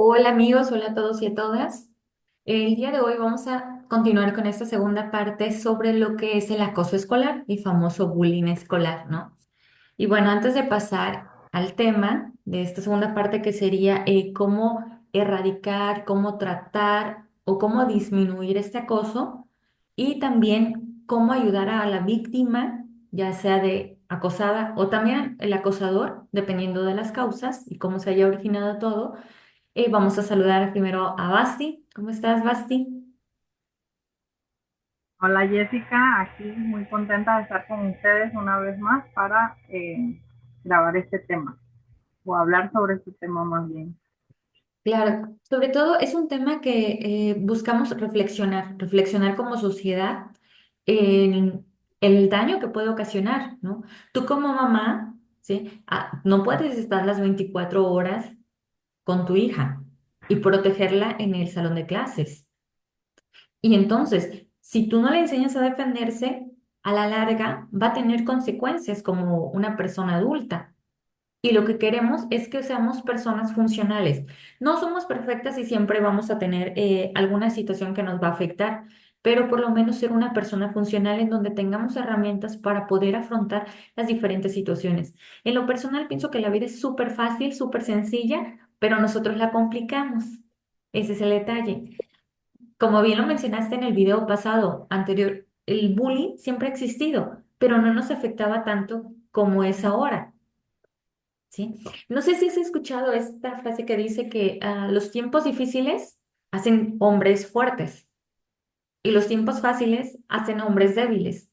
Hola amigos, hola a todos y a todas. El día de hoy vamos a continuar con esta segunda parte sobre lo que es el acoso escolar, el famoso bullying escolar, ¿no? Y bueno, antes de pasar al tema de esta segunda parte que sería cómo erradicar, cómo tratar o cómo disminuir este acoso y también cómo ayudar a la víctima, ya sea de acosada o también el acosador, dependiendo de las causas y cómo se haya originado todo. Vamos a saludar primero a Basti. ¿Cómo estás, Basti? Hola Jessica, aquí muy contenta de estar con ustedes una vez más para grabar este tema o hablar sobre este tema más bien. Claro, sobre todo es un tema que buscamos reflexionar como sociedad en el daño que puede ocasionar, ¿no? Tú como mamá, ¿sí? No puedes estar las 24 horas con tu hija y protegerla en el salón de clases. Y entonces, si tú no le enseñas a defenderse, a la larga va a tener consecuencias como una persona adulta. Y lo que queremos es que seamos personas funcionales. No somos perfectas y siempre vamos a tener alguna situación que nos va a afectar, pero por lo menos ser una persona funcional en donde tengamos herramientas para poder afrontar las diferentes situaciones. En lo personal, pienso que la vida es súper fácil, súper sencilla, pero nosotros la complicamos. Ese es el detalle. Como bien lo mencionaste en el video pasado, anterior, el bullying siempre ha existido, pero no nos afectaba tanto como es ahora. ¿Sí? No sé si has escuchado esta frase que dice que los tiempos difíciles hacen hombres fuertes y los tiempos fáciles hacen hombres débiles.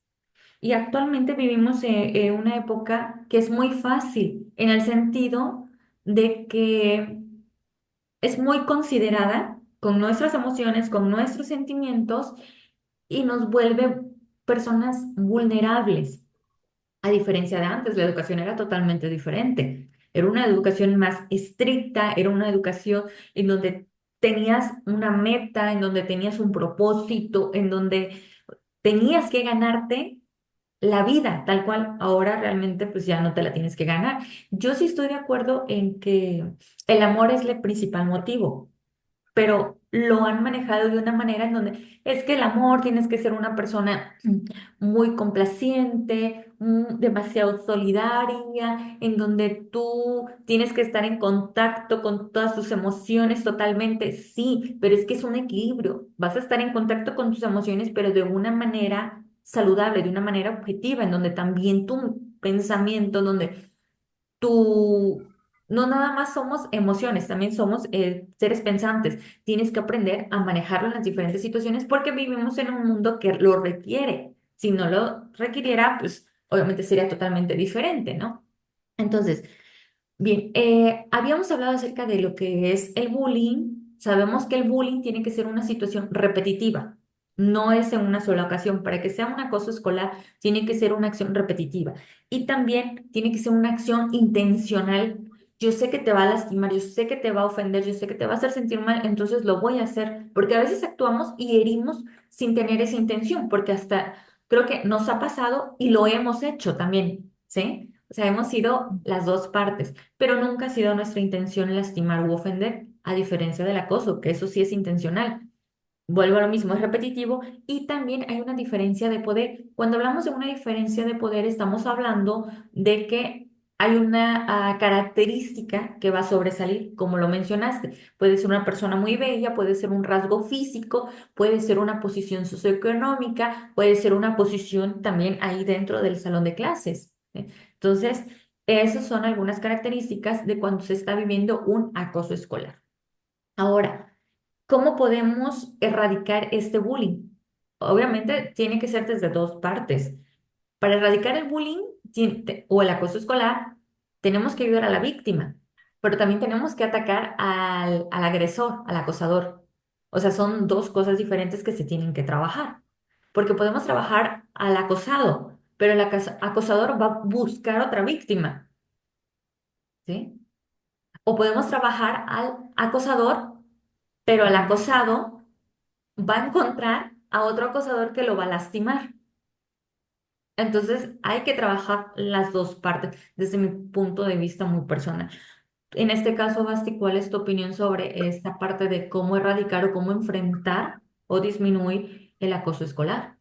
Y actualmente vivimos en una época que es muy fácil en el sentido de que es muy considerada con nuestras emociones, con nuestros sentimientos y nos vuelve personas vulnerables. A diferencia de antes, la educación era totalmente diferente. Era una educación más estricta, era una educación en donde tenías una meta, en donde tenías un propósito, en donde tenías que ganarte la vida, tal cual. Ahora realmente pues ya no te la tienes que ganar. Yo sí estoy de acuerdo en que el amor es el principal motivo, pero lo han manejado de una manera en donde es que el amor tienes que ser una persona muy complaciente, demasiado solidaria, en donde tú tienes que estar en contacto con todas tus emociones totalmente, sí, pero es que es un equilibrio. Vas a estar en contacto con tus emociones, pero de una manera saludable, de una manera objetiva, en donde también tu pensamiento, donde tú, no nada más somos emociones, también somos seres pensantes. Tienes que aprender a manejarlo en las diferentes situaciones porque vivimos en un mundo que lo requiere. Si no lo requiriera, pues obviamente sería totalmente diferente, ¿no? Entonces, bien, habíamos hablado acerca de lo que es el bullying. Sabemos que el bullying tiene que ser una situación repetitiva, no es en una sola ocasión. Para que sea un acoso escolar, tiene que ser una acción repetitiva y también tiene que ser una acción intencional. Yo sé que te va a lastimar, yo sé que te va a ofender, yo sé que te va a hacer sentir mal, entonces lo voy a hacer, porque a veces actuamos y herimos sin tener esa intención, porque hasta creo que nos ha pasado y lo hemos hecho también, ¿sí? O sea, hemos sido las dos partes, pero nunca ha sido nuestra intención lastimar u ofender, a diferencia del acoso, que eso sí es intencional. Vuelvo a lo mismo, es repetitivo y también hay una diferencia de poder. Cuando hablamos de una diferencia de poder, estamos hablando de que hay una característica que va a sobresalir, como lo mencionaste. Puede ser una persona muy bella, puede ser un rasgo físico, puede ser una posición socioeconómica, puede ser una posición también ahí dentro del salón de clases. Entonces, esas son algunas características de cuando se está viviendo un acoso escolar. Ahora, ¿cómo podemos erradicar este bullying? Obviamente tiene que ser desde dos partes. Para erradicar el bullying o el acoso escolar, tenemos que ayudar a la víctima, pero también tenemos que atacar al agresor, al acosador. O sea, son dos cosas diferentes que se tienen que trabajar, porque podemos trabajar al acosado, pero el acosador va a buscar otra víctima, ¿sí? O podemos trabajar al acosador, pero el acosado va a encontrar a otro acosador que lo va a lastimar. Entonces hay que trabajar las dos partes desde mi punto de vista muy personal. En este caso, Basti, ¿cuál es tu opinión sobre esta parte de cómo erradicar o cómo enfrentar o disminuir el acoso escolar?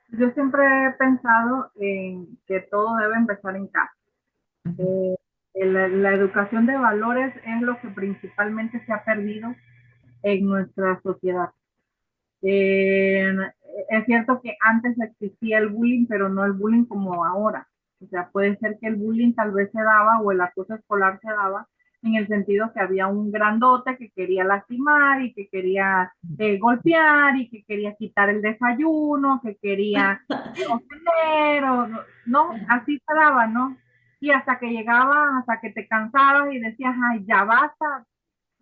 Yo siempre he pensado en que todo debe empezar en casa. Ujú. Eh, la educación de valores es lo que principalmente se ha perdido en nuestra sociedad. Eh, es cierto que antes existía el bullying, pero no el bullying como ahora. O sea, puede ser que el bullying tal vez se daba o el acoso escolar se daba en el sentido que había un grandote que quería lastimar y que quería golpear y que quería quitar el desayuno, que quería ofender, o no, así se daba, ¿no? Y hasta que llegaba, hasta que te cansabas y decías, ay, ya basta,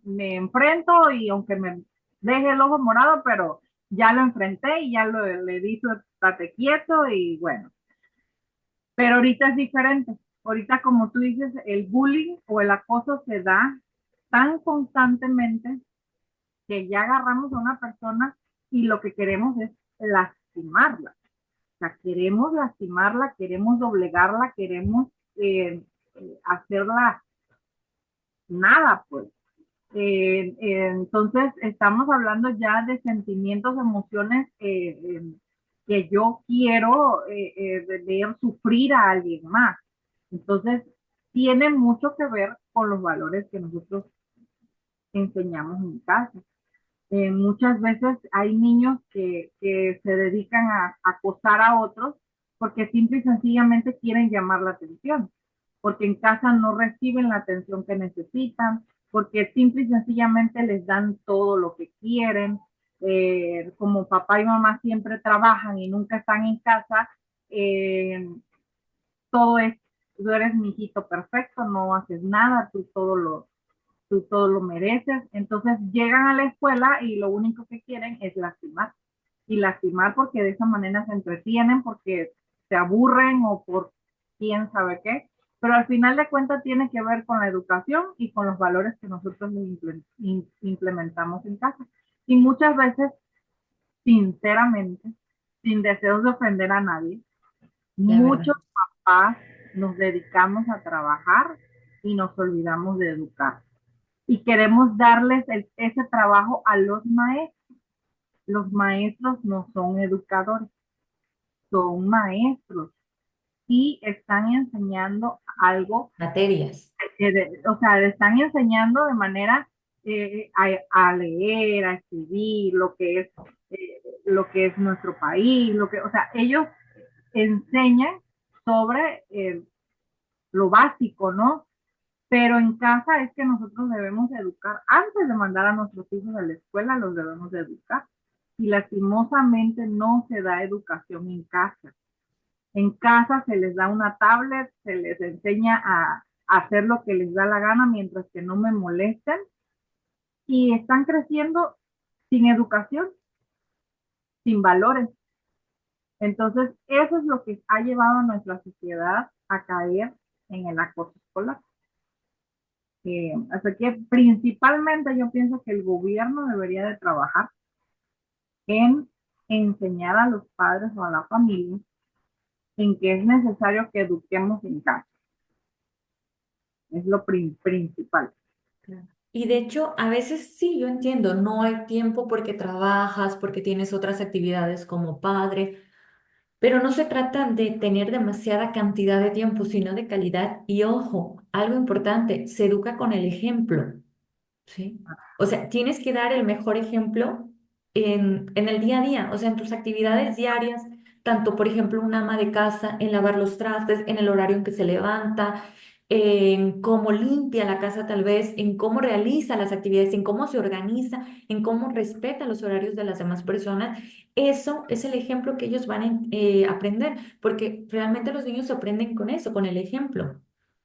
me enfrento y aunque me deje el ojo morado, pero ya lo enfrenté y ya le di su estate quieto y bueno. Pero ahorita es diferente. Ahorita, como tú dices, el bullying o el acoso se da tan constantemente que ya agarramos a una persona y lo que queremos es lastimarla. O sea, queremos lastimarla, queremos doblegarla, queremos hacerla nada, pues. Entonces, estamos hablando ya de sentimientos, emociones que yo quiero de ver sufrir a alguien más. Entonces, tiene mucho que ver con los valores que nosotros enseñamos en casa. Muchas veces hay niños que se dedican a acosar a otros porque simple y sencillamente quieren llamar la atención, porque en casa no reciben la atención que necesitan, porque simple y sencillamente les dan todo lo que quieren. Como papá y mamá siempre trabajan y nunca están en casa, eh, todo es, tú eres mi hijito perfecto, no haces nada, tú todo lo mereces. Entonces llegan a la escuela y lo único que quieren es lastimar. Y lastimar porque de esa manera se entretienen, porque se aburren o por quién sabe qué. Pero al final de cuentas tiene que ver con la educación y con los valores que nosotros implementamos en casa. Y muchas veces, sinceramente, sin deseos de ofender a nadie, La verdad. muchos papás nos dedicamos a trabajar y nos olvidamos de educar y queremos darles ese trabajo a los maestros. Los maestros no son educadores, son maestros y están enseñando algo, Materias. o sea, le están enseñando de manera a leer, a escribir, lo que es nuestro país, o sea, ellos enseñan sobre lo básico, ¿no? Pero en casa es que nosotros debemos educar, antes de mandar a nuestros hijos a la escuela, los debemos de educar. Y lastimosamente no se da educación en casa. En casa se les da una tablet, se les enseña a hacer lo que les da la gana mientras que no me molesten y están creciendo sin educación, sin valores. Entonces, eso es lo que ha llevado a nuestra sociedad a caer en el acoso escolar. Así que principalmente yo pienso que el gobierno debería de trabajar en enseñar a los padres o a la familia en que es necesario que eduquemos en casa. Es lo principal. Claro. Y de hecho, a veces sí, yo entiendo, no hay tiempo porque trabajas, porque tienes otras actividades como padre, pero no se trata de tener demasiada cantidad de tiempo, sino de calidad. Y ojo, algo importante, se educa con el ejemplo. Sí. O sea, tienes que dar el mejor ejemplo en el día a día, o sea, en tus actividades diarias, tanto, por ejemplo, un ama de casa, en lavar los trastes, en el horario en que se levanta, en cómo limpia la casa tal vez, en cómo realiza las actividades, en cómo se organiza, en cómo respeta los horarios de las demás personas. Eso es el ejemplo que ellos van a aprender, porque realmente los niños se aprenden con eso, con el ejemplo.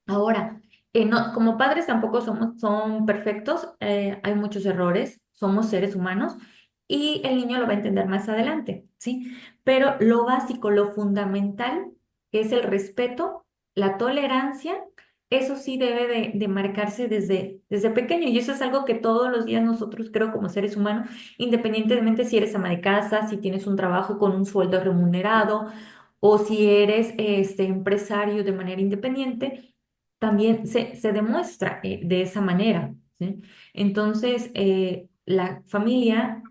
Ahora, no, como padres tampoco son perfectos, hay muchos errores, somos seres humanos y el niño lo va a entender más adelante, ¿sí? Pero lo básico, lo fundamental, que es el respeto, la tolerancia, eso sí debe de marcarse desde pequeño y eso es algo que todos los días nosotros creo como seres humanos, independientemente si eres ama de casa, si tienes un trabajo con un sueldo remunerado o si eres empresario de manera independiente también se demuestra de esa manera, ¿sí? Entonces, la familia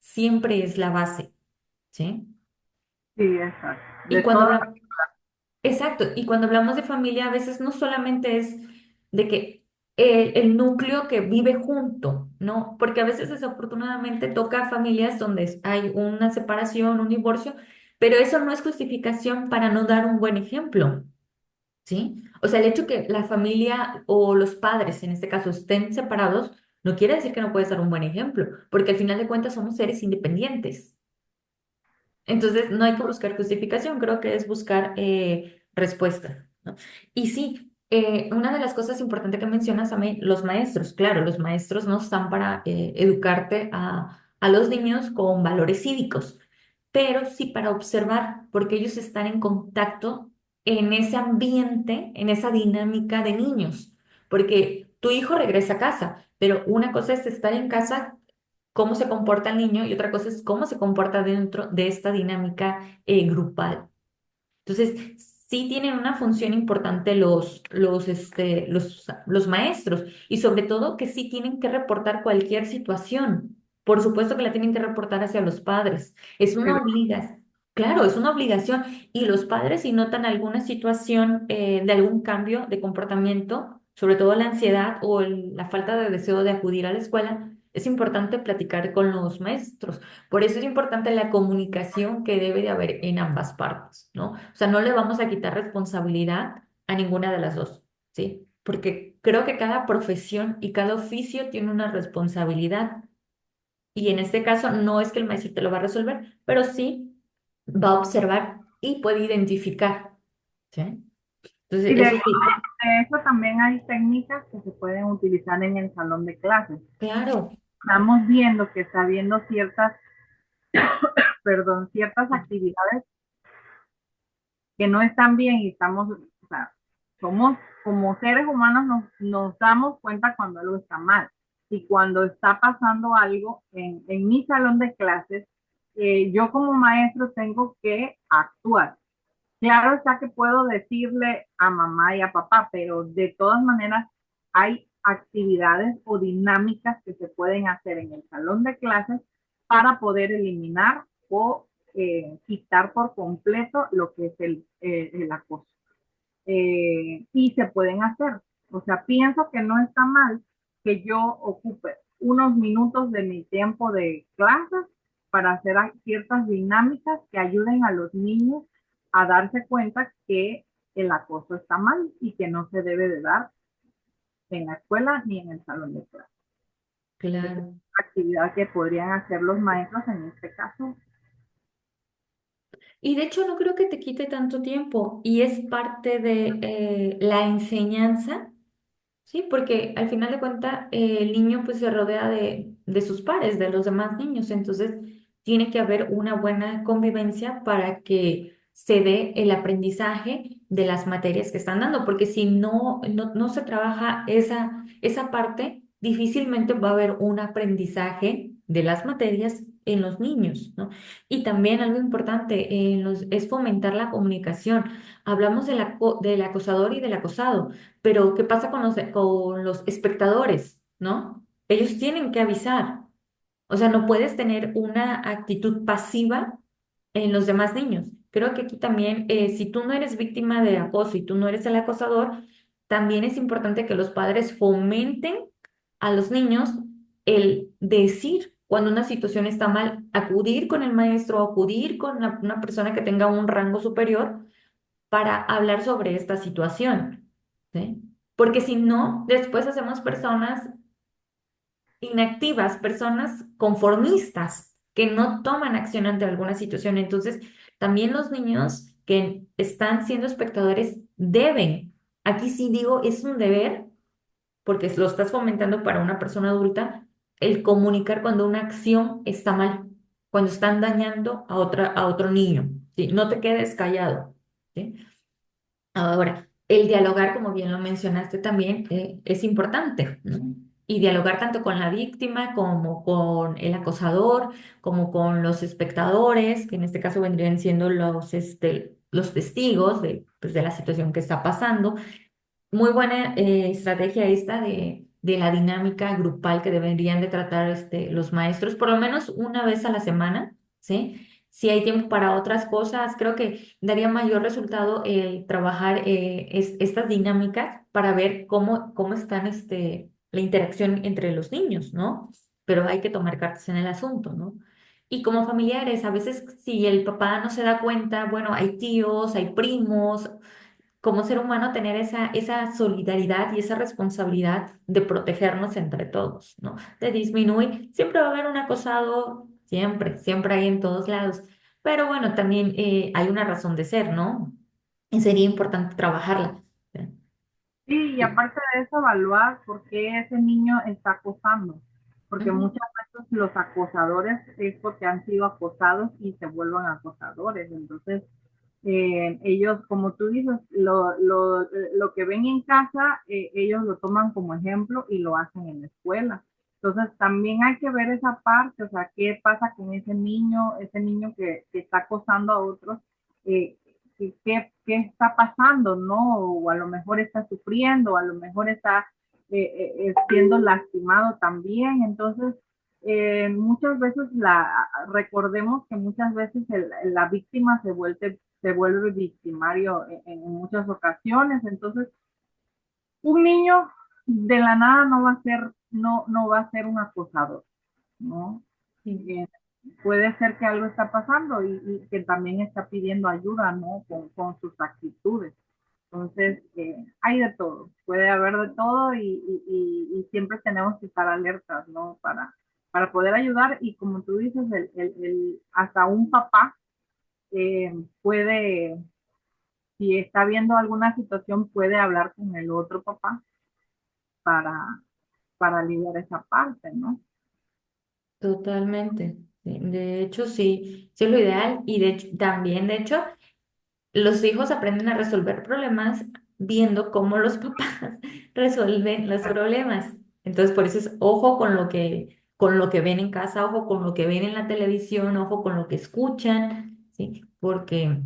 siempre es la base, ¿sí? Sí, exacto. Y De cuando todas, hablamos, exacto, y cuando hablamos de familia, a veces no solamente es de que el núcleo que vive junto, ¿no? Porque a veces desafortunadamente toca familias donde hay una separación, un divorcio, pero eso no es justificación para no dar un buen ejemplo, ¿sí? O sea, el hecho que la familia o los padres, en este caso, estén separados, no quiere decir que no puedes dar un buen ejemplo, porque al final de cuentas somos seres independientes. Entonces, no hay que buscar justificación, creo que es buscar respuesta, ¿no? Y sí, una de las cosas importantes que mencionas también, los maestros, claro, los maestros no están para educarte a los niños con valores cívicos, pero sí para observar, porque ellos están en contacto en ese ambiente, en esa dinámica de niños, porque tu hijo regresa a casa, pero una cosa es estar en casa, cómo se comporta el niño, y otra cosa es cómo se comporta dentro de esta dinámica grupal. Entonces, sí tienen una función importante los maestros, y sobre todo que sí tienen que reportar cualquier situación. Por supuesto que la tienen que reportar hacia los padres. Es una obligación. Claro, es una obligación. Y los padres, si notan alguna situación de algún cambio de comportamiento, sobre todo la ansiedad o la falta de deseo de acudir a la escuela, es importante platicar con los maestros. Por eso es importante la comunicación que debe de haber en ambas partes, ¿no? O sea, no le vamos a quitar responsabilidad a ninguna de las dos, ¿sí? Porque creo que cada profesión y cada oficio tiene una responsabilidad. Y en este caso no es que el maestro te lo va a resolver, pero sí va a observar y puede identificar, ¿sí? Entonces, y eso sí, de eso también hay técnicas que se pueden utilizar en el salón de clases. claro, Estamos viendo que está habiendo ciertas, perdón, ciertas actividades que no están bien y estamos, o sea, somos como seres humanos nos damos cuenta cuando algo está mal. Y cuando está pasando algo en mi salón de clases, yo como maestro tengo que actuar. Claro está que puedo decirle a mamá y a papá, pero de todas maneras hay actividades o dinámicas que se pueden hacer en el salón de clases para poder eliminar o quitar por completo lo que es el acoso. Y se pueden hacer. O sea, pienso que no está mal que yo ocupe unos minutos de mi tiempo de clases para hacer ciertas dinámicas que ayuden a los niños a darse cuenta que el acoso está mal y que no se debe de dar en la escuela ni en el salón de clase. Esa es claro. una actividad que podrían hacer los maestros en este caso. Y de hecho no creo que te quite tanto tiempo y es parte de la enseñanza. Sí, porque al final de cuentas el niño pues se rodea de sus pares, de los demás niños, entonces tiene que haber una buena convivencia para que se dé el aprendizaje de las materias que están dando, porque si no se trabaja esa parte, difícilmente va a haber un aprendizaje de las materias en los niños, ¿no? Y también algo importante es fomentar la comunicación. Hablamos del acosador y del acosado. Pero, ¿qué pasa con los espectadores, ¿no? Ellos tienen que avisar. O sea, no puedes tener una actitud pasiva en los demás niños. Creo que aquí también, si tú no eres víctima de acoso y tú no eres el acosador, también es importante que los padres fomenten a los niños el decir cuando una situación está mal, acudir con el maestro, acudir con una persona que tenga un rango superior para hablar sobre esta situación, ¿sí? Porque si no, después hacemos personas inactivas, personas conformistas que no toman acción ante alguna situación. Entonces, también los niños que están siendo espectadores deben, aquí sí digo, es un deber, porque lo estás fomentando para una persona adulta, el comunicar cuando una acción está mal, cuando están dañando a otro niño, ¿sí? No te quedes callado, ¿sí? Ahora, el dialogar, como bien lo mencionaste también, es importante, ¿no? Y dialogar tanto con la víctima como con el acosador, como con los espectadores, que en este caso vendrían siendo los testigos de, pues, de la situación que está pasando. muy buena estrategia esta de la dinámica grupal que deberían de tratar los maestros, por lo menos una vez a la semana, ¿sí? Si hay tiempo para otras cosas, creo que daría mayor resultado el trabajar estas dinámicas para ver cómo están la interacción entre los niños, ¿no? Pero hay que tomar cartas en el asunto, ¿no? Y como familiares, a veces si el papá no se da cuenta, bueno, hay tíos, hay primos, como ser humano tener esa solidaridad y esa responsabilidad de protegernos entre todos, ¿no? De disminuir. Siempre va a haber un acosado, siempre, siempre hay en todos lados. Pero bueno, también hay una razón de ser, ¿no? Y sería importante trabajarla. Sí, y Sí. aparte de eso, evaluar por qué ese niño está acosando, porque Ujú. muchas veces los acosadores es porque han sido acosados y se vuelven acosadores. Entonces, ellos, como tú dices, lo que ven en casa, ellos lo toman como ejemplo y lo hacen en la escuela. Entonces, también hay que ver esa parte, o sea, qué pasa con ese niño que está acosando a otros, eh, qué está pasando, ¿no? O a lo mejor está sufriendo, a lo mejor está siendo lastimado también. Entonces, muchas veces recordemos que muchas veces la víctima se vuelve victimario en muchas ocasiones. Entonces, un niño de la nada no va a ser un acosador, ¿no? Sí. Eh, Puede ser que algo está pasando y que también está pidiendo ayuda, ¿no? Con sus actitudes. Entonces, hay de todo, puede haber de todo y siempre tenemos que estar alertas, ¿no? Para poder ayudar y como tú dices, hasta un papá puede, si está viendo alguna situación, puede hablar con el otro papá para, para aliviar esa parte, ¿no? Totalmente. Sí. De hecho, sí, sí es lo ideal. Y de hecho, también, de hecho, los hijos aprenden a resolver problemas viendo cómo los papás resuelven los problemas. Entonces, por eso es ojo con lo que ven en casa, ojo con lo que ven en la televisión, ojo con lo que escuchan, ¿sí? Porque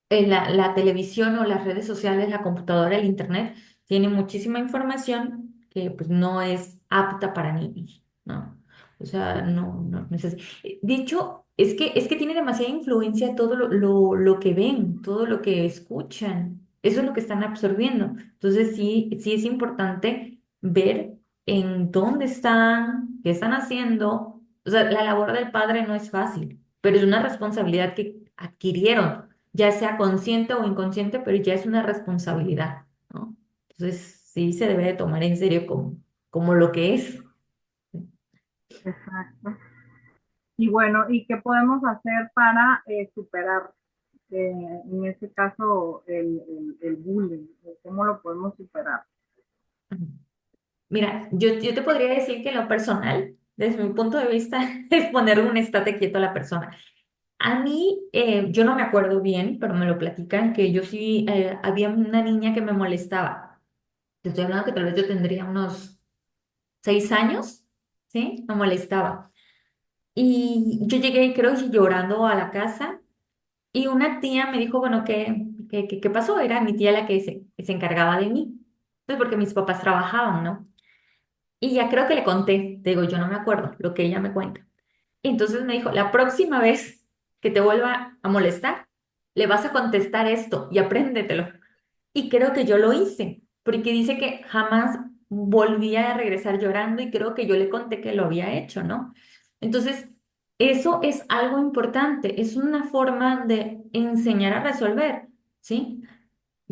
la televisión o las redes sociales, la computadora, el internet, tiene muchísima información que pues no es apta para niños, ¿no? O sea, no es así. De hecho, es que tiene demasiada influencia todo lo que ven, todo lo que escuchan. Eso es lo que están absorbiendo. Entonces, sí, sí es importante ver en dónde están, qué están haciendo. O sea, la labor del padre no es fácil, pero es una responsabilidad que adquirieron ya sea consciente o inconsciente, pero ya es una responsabilidad, ¿no? Entonces, sí se debe de tomar en serio como lo que es. Exacto. Y bueno, ¿y qué podemos hacer para superar, en este caso, el bullying? ¿Cómo lo podemos superar? Mira, yo te podría decir que en lo personal, desde mi punto de vista, es poner un estate quieto a la persona. A mí, yo no me acuerdo bien, pero me lo platican que yo sí, había una niña que me molestaba. Te estoy hablando que tal vez yo tendría unos 6 años, ¿sí? Me molestaba. Y yo llegué, creo, llorando a la casa. Y una tía me dijo, bueno, ¿qué pasó? Era mi tía la que se encargaba de mí. Pues porque mis papás trabajaban, ¿no? Y ya creo que le conté, te digo, yo no me acuerdo lo que ella me cuenta. Y entonces me dijo, la próxima vez que te vuelva a molestar, le vas a contestar esto y apréndetelo. Y creo que yo lo hice, porque dice que jamás volvía a regresar llorando y creo que yo le conté que lo había hecho, ¿no? Entonces, eso es algo importante, es una forma de enseñar a resolver, ¿sí?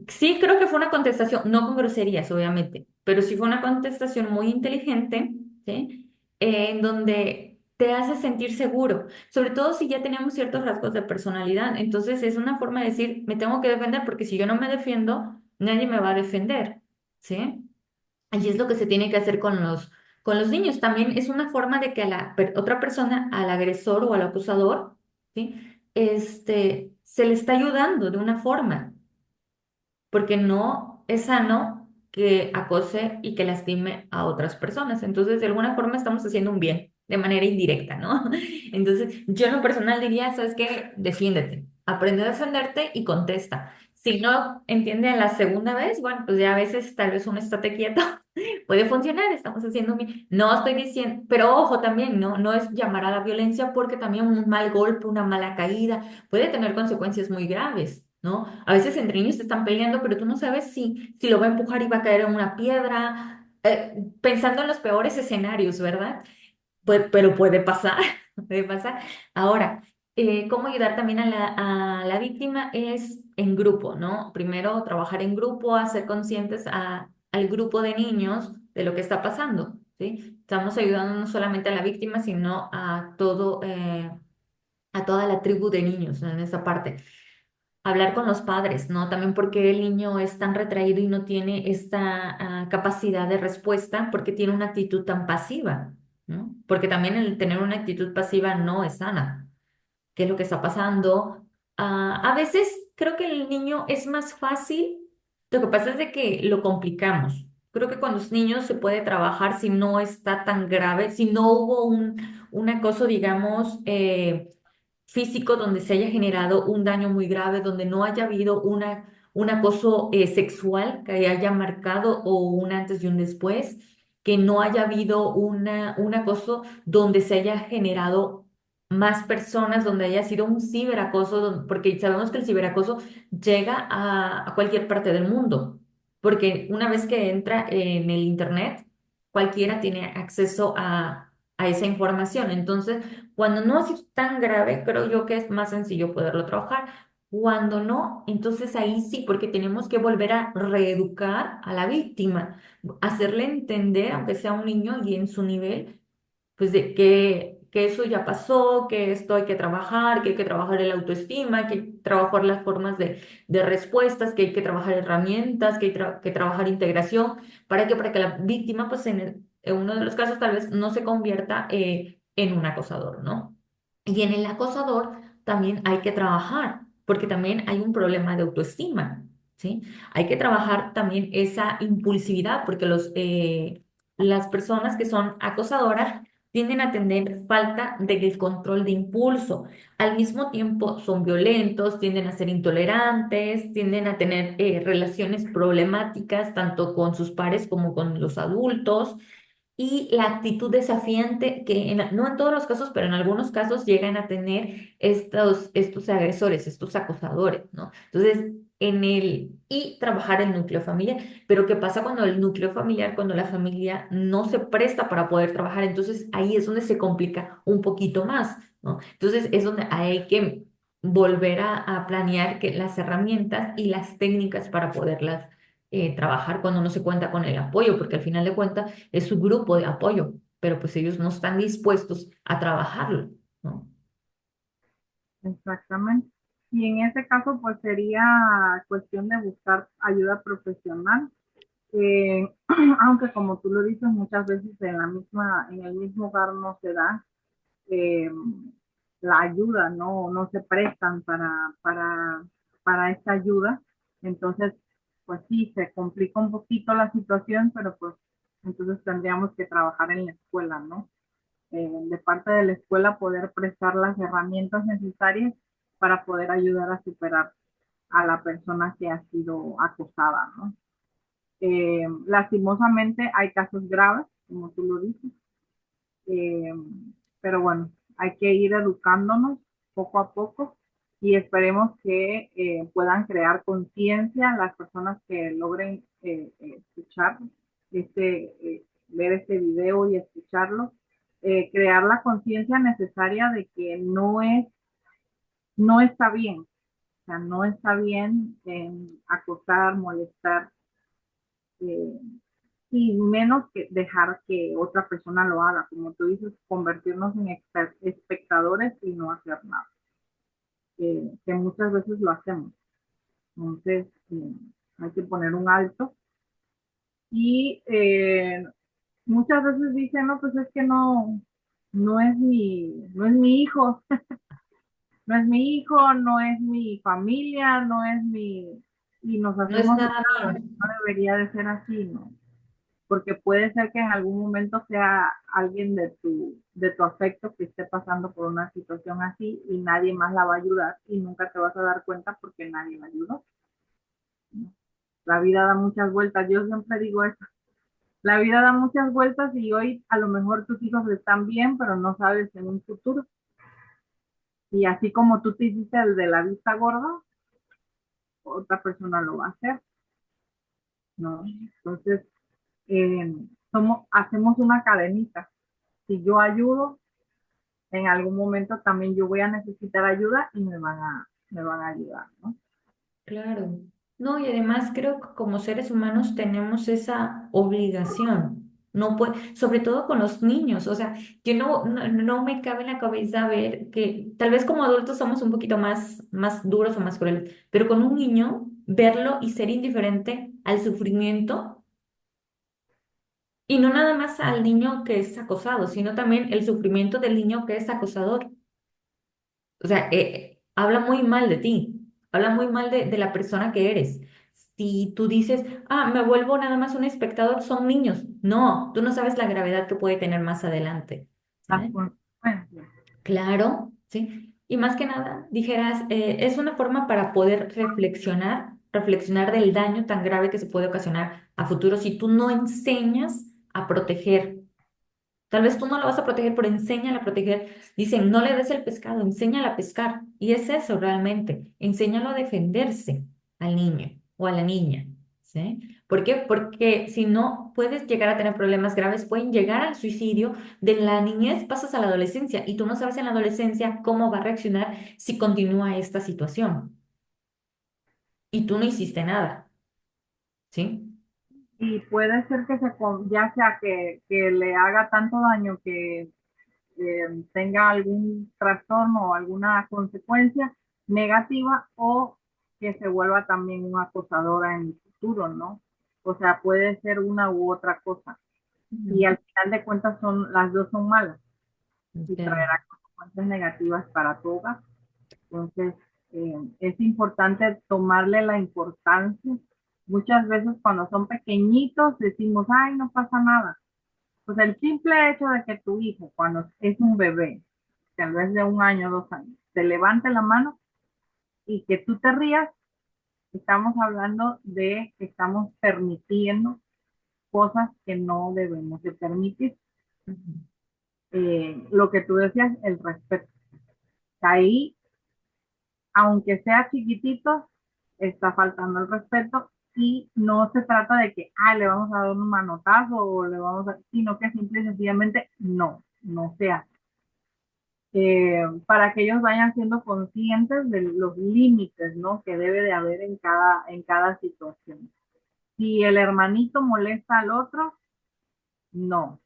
Sí, creo que fue una contestación, no con groserías, obviamente, pero sí fue una contestación muy inteligente, ¿sí? En donde te hace sentir seguro, sobre todo si ya tenemos ciertos rasgos de personalidad. Entonces es una forma de decir, me tengo que defender porque si yo no me defiendo, nadie me va a defender, ¿sí? Y es lo que se tiene que hacer con los niños. También es una forma de que a la otra persona, al agresor o al acusador, ¿sí? Se le está ayudando de una forma porque no es sano que acose y que lastime a otras personas. Entonces, de alguna forma estamos haciendo un bien, de manera indirecta, ¿no? Entonces, yo en lo personal diría, ¿sabes qué? Defiéndete, aprende a defenderte y contesta. Si no entiende a la segunda vez, bueno, pues ya a veces tal vez uno estate quieto, puede funcionar, estamos haciendo bien. No estoy diciendo, pero ojo también, no es llamar a la violencia porque también un mal golpe, una mala caída puede tener consecuencias muy graves, ¿no? A veces entre niños se están peleando, pero tú no sabes si lo va a empujar y va a caer en una piedra, pensando en los peores escenarios, ¿verdad? Pero puede pasar, puede pasar. Ahora, cómo ayudar también a la víctima es en grupo, ¿no? Primero, trabajar en grupo, hacer conscientes al grupo de niños de lo que está pasando, ¿sí? Estamos ayudando no solamente a la víctima, sino a a toda la tribu de niños, ¿no? En esa parte. Hablar con los padres, ¿no? También porque el niño es tan retraído y no tiene esta capacidad de respuesta porque tiene una actitud tan pasiva, ¿no? Porque también el tener una actitud pasiva no es sana. ¿Qué es lo que está pasando? A veces creo que el niño es más fácil, lo que pasa es de que lo complicamos. Creo que con los niños se puede trabajar si no está tan grave, si no hubo un acoso, digamos, físico donde se haya generado un daño muy grave, donde no haya habido un acoso sexual que haya marcado o un antes y un después, que no haya habido un acoso donde se haya generado más personas, donde haya sido un ciberacoso, porque sabemos que el ciberacoso llega a cualquier parte del mundo, porque una vez que entra en el Internet, cualquiera tiene acceso a esa información. Entonces, cuando no es tan grave, creo yo que es más sencillo poderlo trabajar. Cuando no, entonces ahí sí, porque tenemos que volver a reeducar a la víctima, hacerle entender, aunque sea un niño y en su nivel, pues de que eso ya pasó, que esto hay que trabajar, que hay que trabajar el autoestima, que hay que trabajar las formas de respuestas, que hay que trabajar herramientas, que hay que trabajar integración, para que la víctima, pues en uno de los casos tal vez no se convierta en un acosador, ¿no? Y en el acosador también hay que trabajar, porque también hay un problema de autoestima, ¿sí? Hay que trabajar también esa impulsividad, porque las personas que son acosadoras tienden a tener falta del control de impulso. Al mismo tiempo son violentos, tienden a ser intolerantes, tienden a tener relaciones problemáticas tanto con sus pares como con los adultos. Y la actitud desafiante que no en todos los casos, pero en algunos casos llegan a tener estos agresores, estos acosadores, ¿no? Entonces, y trabajar el núcleo familiar. Pero ¿qué pasa cuando el núcleo familiar, cuando la familia no se presta para poder trabajar? Entonces, ahí es donde se complica un poquito más, ¿no? Entonces, es donde hay que volver a planear las herramientas y las técnicas para poderlas trabajar cuando no se cuenta con el apoyo, porque al final de cuentas es su grupo de apoyo, pero pues ellos no están dispuestos a trabajarlo, ¿no? Exactamente. Y en ese caso, pues sería cuestión de buscar ayuda profesional. Aunque como tú lo dices, muchas veces en el mismo hogar no se da eh, la ayuda, no se prestan para esta ayuda. Entonces, pues sí, se complica un poquito la situación, pero pues entonces tendríamos que trabajar en la escuela, ¿no? De parte de la escuela poder prestar las herramientas necesarias para poder ayudar a superar a la persona que ha sido acosada, ¿no? Lastimosamente hay casos graves, como tú lo dices, eh, pero bueno, hay que ir educándonos poco a poco y esperemos que puedan crear conciencia las personas que logren escuchar ver este video y escucharlo, crear la conciencia necesaria de que no está bien, o sea, no está bien acosar, molestar, eh, y menos que dejar que otra persona lo haga, como tú dices, convertirnos en espectadores y no hacer nada, que muchas veces lo hacemos. Entonces, hay que poner un alto y muchas veces dicen, no, pues es que no es mi hijo, no es mi hijo, no es mi familia, no es mi, y nos No es hacemos, nada no mío. debería de ser así, ¿no? Porque puede ser que en algún momento sea alguien de tu afecto que esté pasando por una situación así y nadie más la va a ayudar y nunca te vas a dar cuenta porque nadie la ayudó. La vida da muchas vueltas, yo siempre digo eso. La vida da muchas vueltas y hoy a lo mejor tus hijos están bien, pero no sabes en un futuro. Y así como tú te hiciste el de la vista gorda, otra persona lo va a hacer, ¿no? Entonces, eh, hacemos una cadenita. Si yo ayudo, en algún momento también yo voy a necesitar ayuda y me van a ayudar, ¿no? Claro. No, y además creo que como seres humanos tenemos esa obligación. No puede, sobre todo con los niños. O sea, yo no me cabe en la cabeza ver que tal vez como adultos somos un poquito más duros o más crueles, pero con un niño, verlo y ser indiferente al sufrimiento, y no nada más al niño que es acosado, sino también el sufrimiento del niño que es acosador. O sea, habla muy mal de ti, habla muy mal de la persona que eres. Si tú dices, me vuelvo nada más un espectador, son niños. No, tú no sabes la gravedad que puede tener más adelante. Las ¿Sabes? consecuencias. Claro, sí. Y más que nada, dijeras, es una forma para poder reflexionar del daño tan grave que se puede ocasionar a futuro si tú no enseñas a proteger. Tal vez tú no lo vas a proteger, pero enséñala a proteger. Dicen, no le des el pescado, enséñala a pescar. Y es eso realmente. Enséñalo a defenderse al niño o a la niña. ¿Sí? ¿Por qué? Porque si no, puedes llegar a tener problemas graves, pueden llegar al suicidio. De la niñez pasas a la adolescencia y tú no sabes en la adolescencia cómo va a reaccionar si continúa esta situación. Y tú no hiciste nada. ¿Sí? Y puede ser que ya sea que le haga tanto daño que tenga algún trastorno o alguna consecuencia negativa o que se vuelva también una acosadora en el futuro, ¿no? O sea, puede ser una u otra cosa. Y Ujú. al final de cuentas las dos son malas y Claro. traerá consecuencias negativas para tu hogar. Entonces, es importante tomarle la importancia. Muchas veces cuando son pequeñitos decimos, ay, no pasa nada. Pues el simple hecho de que tu hijo, cuando es un bebé, tal vez de 1 año, 2 años, te levante la mano y que tú te rías, estamos hablando de que estamos permitiendo cosas que no debemos de permitir. Ujú. Lo que tú decías, el respeto. Ahí, aunque sea chiquitito, está faltando el respeto y no se trata de que, le vamos a dar un manotazo o le vamos a, sino que simple y sencillamente no se hace. Para que ellos vayan siendo conscientes de los límites, ¿no? Que debe de haber en cada situación. Si el hermanito molesta al otro, no,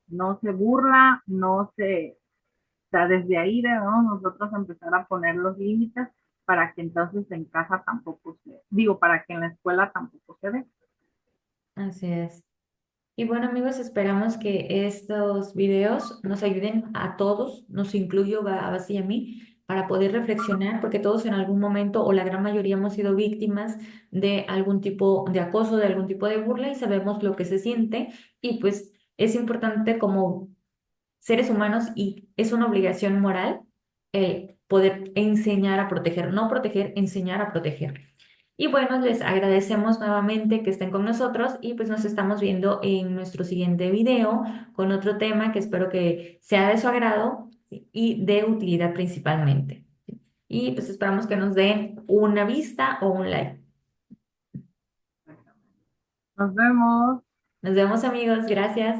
no se burla, o sea, desde ahí debemos nosotros empezar a poner los límites para que entonces en casa tampoco digo, para que en la escuela tampoco se dé. Así es. Y bueno, amigos, esperamos que estos videos nos ayuden a todos, nos incluyo a Bas y a mí, para poder reflexionar, porque todos en algún momento o la gran mayoría hemos sido víctimas de algún tipo de acoso, de algún tipo de burla y sabemos lo que se siente y pues es importante como seres humanos y es una obligación moral el poder enseñar a proteger, no proteger, enseñar a proteger. Y bueno, les agradecemos nuevamente que estén con nosotros y pues nos estamos viendo en nuestro siguiente video con otro tema que espero que sea de su agrado y de utilidad principalmente. Y pues esperamos que nos den una vista o un like. Nos vemos. Nos vemos amigos, gracias.